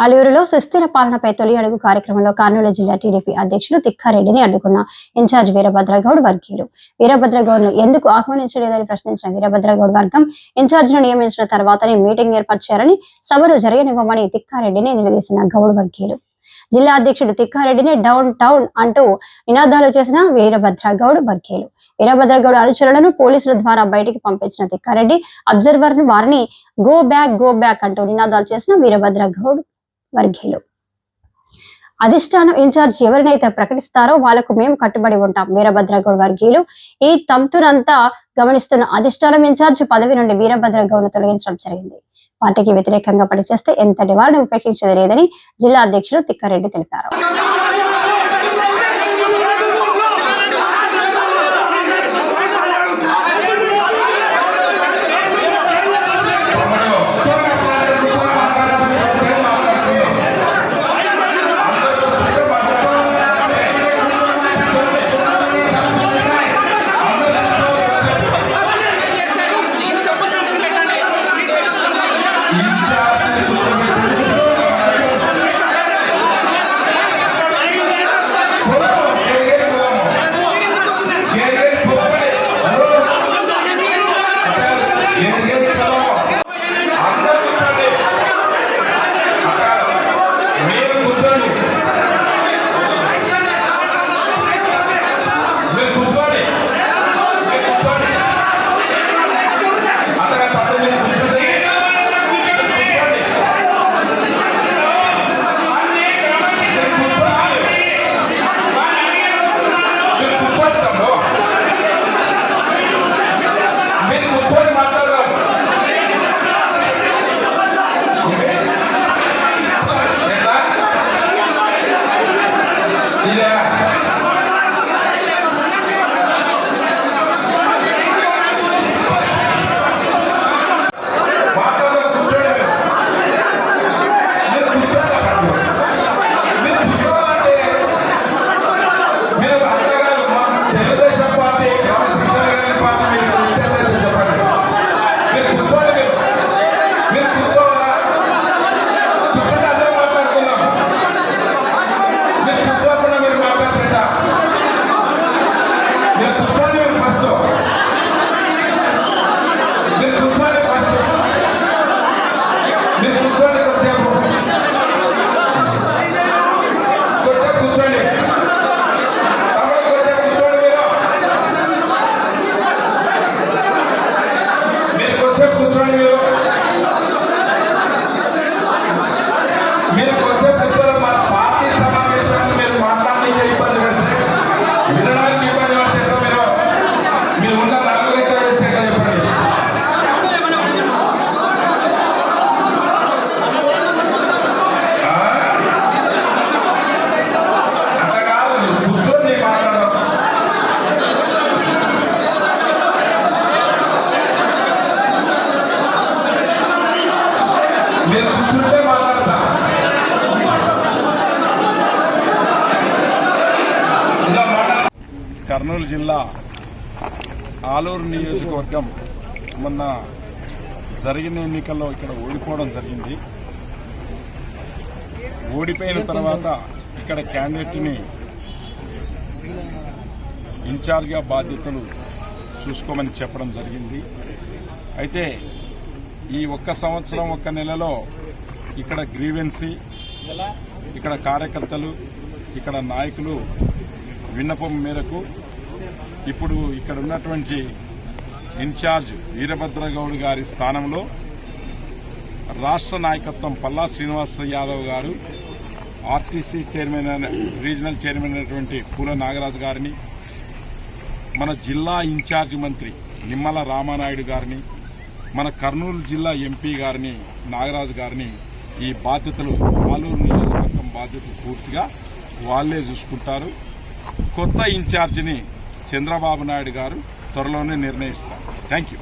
ఆలూరులో సుస్థిర పాలనపై తొలి అడుగు కార్యక్రమంలో కర్నూలు జిల్లా టీడీపీ అధ్యక్షులు తిక్కారెడ్డిని అడ్డుకున్న ఇన్ఛార్జ్ వీరభద్రగౌడ్ వర్గీయులు. వీరభద్రగౌడ్ను ఎందుకు ఆహ్వానించలేదని ప్రశ్నించిన వీరభద్రగౌడ్ వర్గం ఇన్ఛార్జ్ను నియమించిన తర్వాతనే మీటింగ్ ఏర్పాటు చేయాలని, సభలు జరగనివ్వమని తిక్కారెడ్డిని నిలదీసిన గౌడ్ వర్గీయులు. జిల్లా అధ్యక్షుడు తిక్కారెడ్డిని డౌన్ టౌన్ అంటూ నినాదాలు చేసిన వీరభద్రగౌడ్ వర్గీయులు. వీరభద్రగౌడ్ అనుచరులను పోలీసుల ద్వారా బయటికి పంపించిన తిక్కారెడ్డి అబ్జర్వర్ వారిని గో బ్యాక్ అంటూ నినాదాలు చేసిన వీరభద్రగౌడ్ వర్గీయులు. అధిష్టానం ఇన్ఛార్జ్ ఎవరినైతే ప్రకటిస్తారో వాళ్లకు మేము కట్టుబడి ఉంటాం. వీరభద్రగౌడ్ వర్గీయులు ఈ తంతునంతా గమనిస్తున్న అధిష్టానం ఇన్ఛార్జ్ పదవి నుండి వీరభద్రగౌడ్ను తొలగించడం జరిగింది. పార్టీకి వ్యతిరేకంగా పనిచేస్తే ఎంతటి వారిని ఉపేక్షించేది లేదని జిల్లా అధ్యక్షుడు తిక్కారెడ్డి తెలిపారు. కర్నూలు జిల్లా ఆలూరు నియోజకవర్గం మొన్న జరిగిన ఎన్నికల్లో ఇక్కడ ఓడిపోవడం జరిగింది. ఓడిపోయిన తర్వాత ఇక్కడ క్యాండిడేట్ని ఇన్ఛార్జ్గా బాధ్యతలు చూసుకోమని చెప్పడం జరిగింది. అయితే ఈ ఒక్క సంవత్సరం ఒక్క నెలలో ఇక్కడ గ్రీవెన్సీ, ఇక్కడ కార్యకర్తలు, ఇక్కడ నాయకులు విన్నపం మేరకు ఇప్పుడు ఇక్కడ ఉన్నటువంటి ఇన్ఛార్జ్ వీరభద్రగౌడ్ గారి స్థానంలో రాష్ట్ర నాయకత్వం పల్లా శ్రీనివాస్ యాదవ్ గారు, ఆర్టీసీ చైర్మన్ రీజనల్ చైర్మన్ అయినటువంటి పూల నాగరాజు గారిని, మన జిల్లా ఇన్ఛార్జ్ మంత్రి నిమ్మల రామానాయుడు గారిని, మన కర్నూలు జిల్లా ఎంపీ గారిని నాగరాజు గారిని ఈ బాధ్యతలు ఆలూరు నియోజకవర్గం బాధ్యతలు పూర్తిగా వాళ్లే చూసుకుంటారు. కొత్త ఇన్ఛార్జిని చంద్రబాబు నాయుడు గారు త్వరలోనే నిర్ణయిస్తారు. Thank you.